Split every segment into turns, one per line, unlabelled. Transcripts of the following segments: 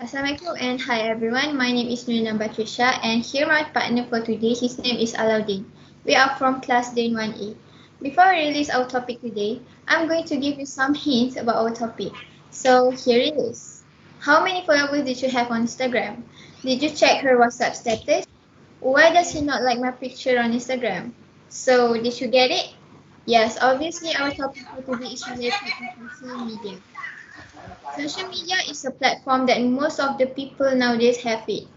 Assalamualaikum and hi everyone. My name is Nurina Batrisyia and here my partner for today. His name is Alauddin. We are from class Day 1A. Before we release our topic today, I'm going to give you some hints about our topic. So here it is. How many followers did you have on Instagram? Did you check her WhatsApp status? Why does he not like my picture on Instagram? So did you get it? Yes, obviously our topic for today is related to social media. Social media is a platform that most of the people nowadays have it,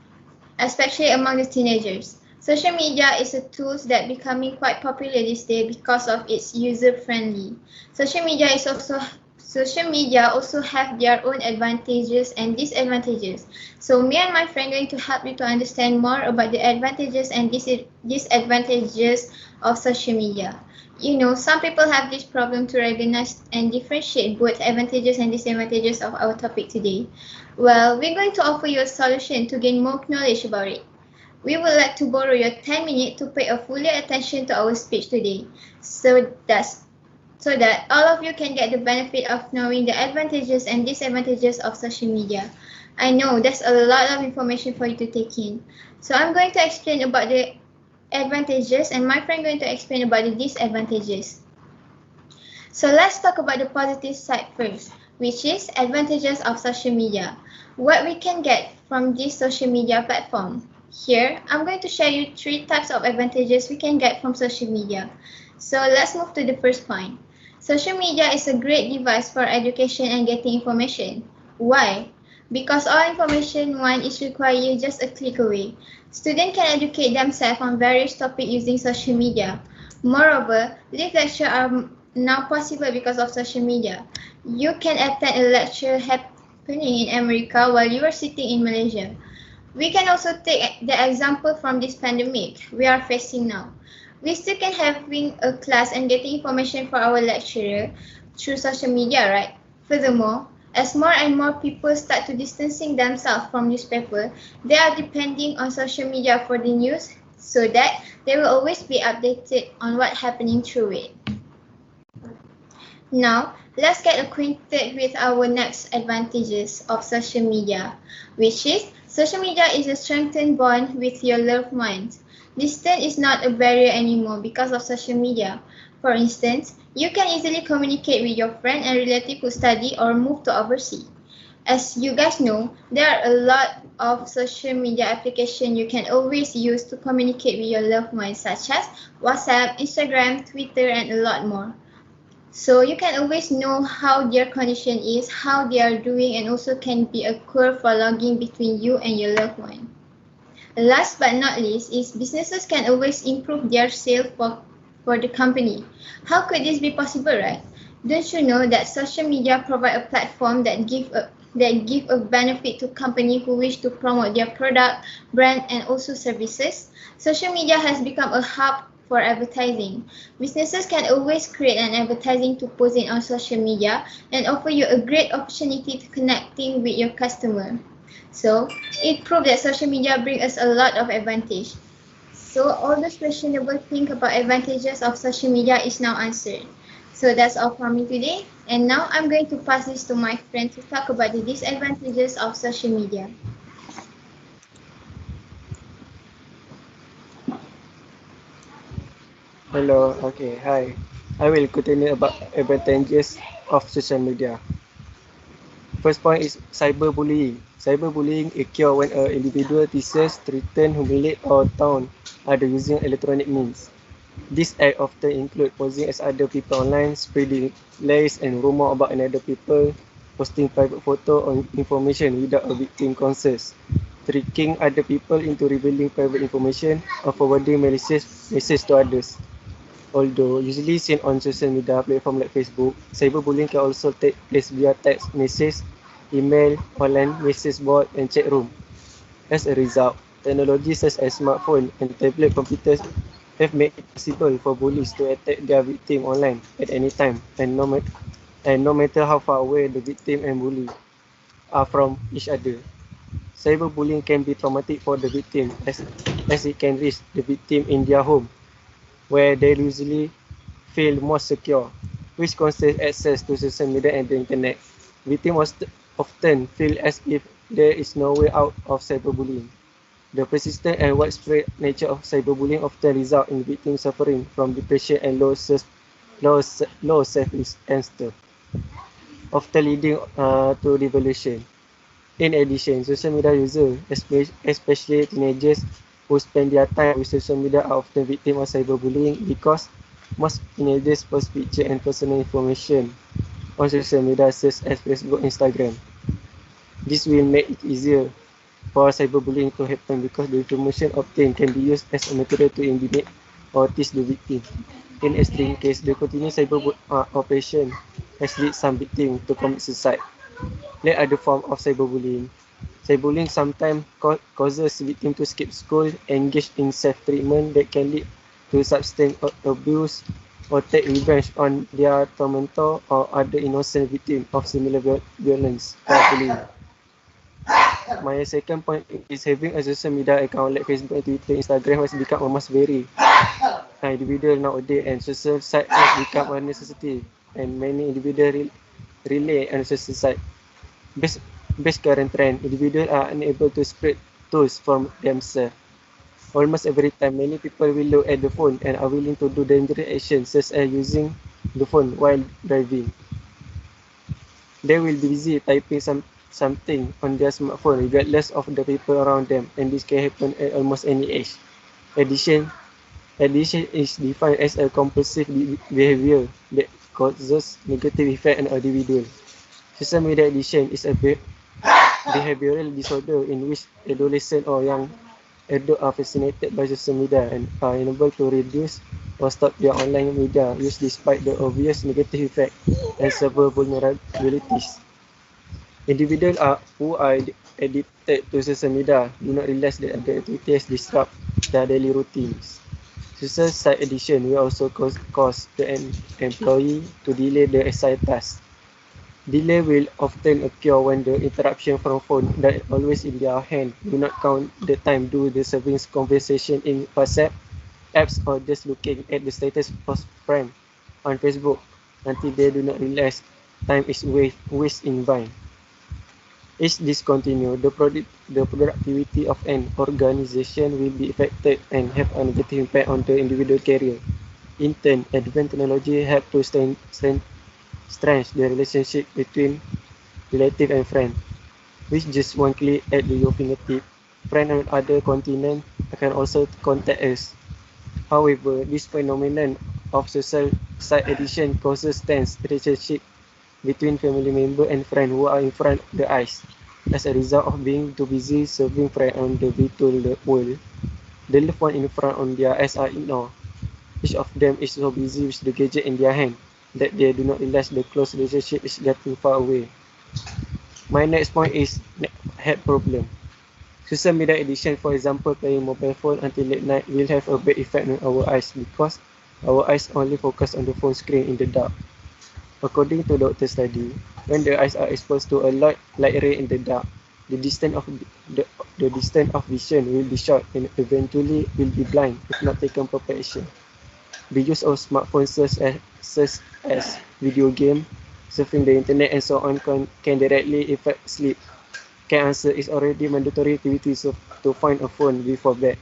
especially among the teenagers. Social media is a tool that becoming quite popular these days because of its user friendly. Social media also have their own advantages and disadvantages. So me and my friend are going to help you to understand more about the advantages and disadvantages of social media. You know, some people have this problem to recognize and differentiate both advantages and disadvantages of our topic today. Well, we're going to offer you a solution to gain more knowledge about it. We would like to borrow your 10 minutes to pay a full attention to our speech today, so that all of you can get the benefit of knowing the advantages and disadvantages of social media. I know there's a lot of information for you to take in. So I'm going to explain about the advantages and my friend going to explain about the disadvantages. So let's talk about the positive side first, which is advantages of social media. What we can get from this social media platform. Here, I'm going to share you 3 types of advantages we can get from social media. So let's move to the first point. Social media is a great device for education and getting information. Why? Because all information one is required just a click away. Students can educate themselves on various topics using social media. Moreover, live lectures are now possible because of social media. You can attend a lecture happening in America while you are sitting in Malaysia. We can also take the example from this pandemic we are facing now. We still can having a class and getting information for our lecturer through social media, right? Furthermore, as more and more people start to distancing themselves from newspaper, they are depending on social media for the news so that they will always be updated on what's happening through it. Now, let's get acquainted with our next advantages of social media, which is social media is a strengthened bond with your loved ones. Distance is not a barrier anymore because of social media. For instance, you can easily communicate with your friend and relative who study or move to overseas. As you guys know, there are a lot of social media applications you can always use to communicate with your loved ones, such as WhatsApp, Instagram, Twitter, and a lot more. So you can always know how their condition is, how they are doing, and also can be a curve for logging between you and your loved one. Last but not least is businesses can always improve their sales for the company. How could this be possible, right? Don't you know that social media provide a platform that give a benefit to company who wish to promote their product, brand, and also services? Social media has become a hub for advertising. Businesses can always create an advertising to post it on social media and offer you a great opportunity to connecting with your customer. So it proves that social media brings us a lot of advantage. So all those questionable things about advantages of social media is now answered. So that's all from me today. And now I'm going to pass this to my friend to talk about the disadvantages of social media.
Hello, okay, hi. I will continue about advantages of social media. First point is cyberbullying. Cyberbullying occurs when an individual teases, threatens, humiliates, or taunts others using electronic means. This act often include posing as other people online, spreading lies and rumors about another people, posting private photo or information without a victim consent, tricking other people into revealing private information, or forwarding malicious messages to others. Although usually seen on social media platforms like Facebook, cyberbullying can also take place via text message, email, online message board, and chat room. As a result, technologies such as smartphones and tablet computers have made it possible for bullies to attack their victim online at any time, and no matter how far away the victim and bully are from each other. Cyberbullying can be traumatic for the victim as it can reach the victim in their home, where they usually feel more secure, which constrains access to social media and the internet. Victims often feel as if there is no way out of cyberbullying. The persistent and widespread nature of cyberbullying often results in victims suffering from depression and low self-esteem, often leading to devolution. In addition, social media users, especially teenagers who spend their time with social media, are often victims of cyberbullying because most teenagers post pictures and personal information on social media such as Facebook and Instagram. This will make it easier for cyberbullying to happen because the information obtained can be used as a material to intimidate or tease the victim. In extreme case, the continuous operation has led some victims to commit suicide. Like other form of cyberbullying, cyberbullying sometimes causes victims to skip school, engage in self-treatment that can lead to substance abuse, or take revenge on their tormentor or other innocent victims of similar violence or bullying. My second point is having a social media account like Facebook, Twitter, Instagram has become a must very individual nowadays, and social site has become a necessity, and many individuals rely on social site. Based current trend, individuals are unable to spread tools from themselves. Almost every time, many people will look at the phone and are willing to do dangerous actions such as using the phone while driving. They will be busy typing something on their smartphone regardless of the people around them, and this can happen at almost any age. Addiction is defined as a compulsive behavior that causes negative effect on an individual. Social media addiction is a behavioral disorder in which adolescents or young adults are fascinated by social media and are unable to reduce or stop their online media use despite the obvious negative effect and several vulnerabilities. Individuals who are addicted to social media do not realize that the activities disrupt their daily routines. Social site addiction will also cause the employee to delay the assigned task. Delay will often occur when the interruption from phone that is always in their hand do not count the time do the serving conversation in WhatsApp apps or just looking at the status of friend on Facebook until they do not realize time is waste in vain. As this continues, the productivity of an organization will be affected and have a negative impact on the individual career. In turn, advanced technology help to strengthen the relationship between relative and friend, which just one click at your fingertip. Friend on other continent can also contact us. However, this phenomenon of social site addiction causes tense relationship between family member and friend who are in front of the eyes. As a result of being too busy serving friend on the virtual world, the loved one in front on their eyes are ignored. Each of them is so busy with the gadget in their hand that they do not realize the close relationship is getting far away. My next point is head problem. Social media addiction, for example, playing mobile phone until late night will have a bad effect on our eyes because our eyes only focus on the phone screen in the dark. According to doctor study, when the eyes are exposed to a light ray in the dark, the distance of vision will be short and eventually will be blind if not taken proper action. The use of smartphones such as video game, surfing the internet and so on can directly affect sleep. Can answer is already mandatory activity to find a phone before bed.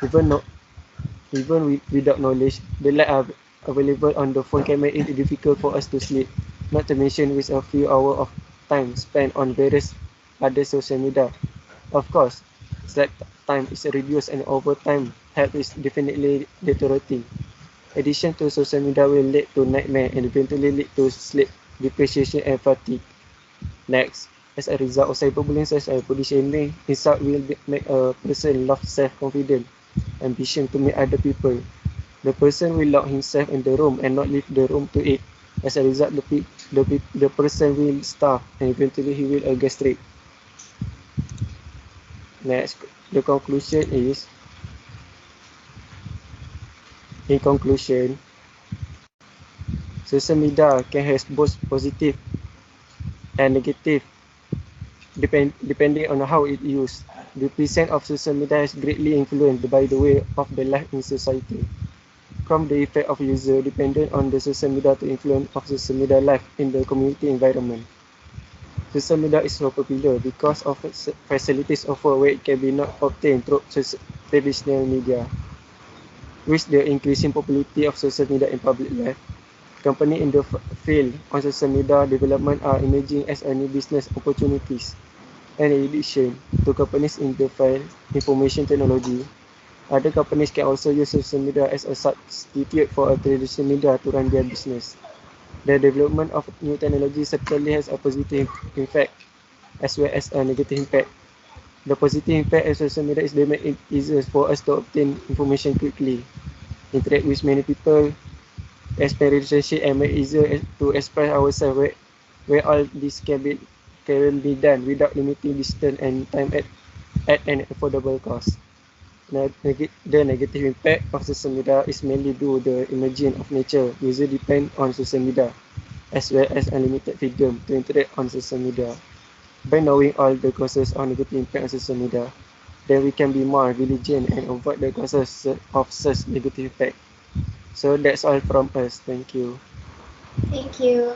Even without knowledge, the light available on the phone can make it difficult for us to sleep, not to mention with a few hours of time spent on various other social media. Of course, sleep time is reduced and over time, health is definitely deteriorating. Addition to social media will lead to nightmare and eventually lead to sleep deprivation and fatigue. Next, as a result of cyberbullying such as body shaming, insult will make a person lose self-confidence, ambition to meet other people. The person will lock himself in the room and not leave the room to eat. As a result, the person will starve and eventually he will gastric. Next, the conclusion is, in conclusion, social media can have both positive and negative depending on how it is used. The presence of social media is greatly influenced by the way of the life in society. From the effect of user dependent on the social media to influence of social media life in the community environment. Social media is so popular because of its facilities offered where it can be not obtained through traditional media. With the increasing popularity of social media in public life, companies in the field of social media development are emerging as a new business opportunities. In addition to companies in the field information technology, other companies can also use social media as a substitute for a traditional media to run their business. The development of new technology certainly has a positive impact as well as a negative impact. The positive impact of social media is they make it easier for us to obtain information quickly, interact with many people, expand relationship and make it easier to express ourselves where all this can be done without limiting distance and time at an affordable cost. The negative impact of social media is mainly due to the emergence of nature. Users depend on social media as well as unlimited freedom to interact on social media. By knowing all the causes of negative impact on social media, then we can be more vigilant and avoid the causes of such negative impact. So that's all from us. Thank you.
Thank you.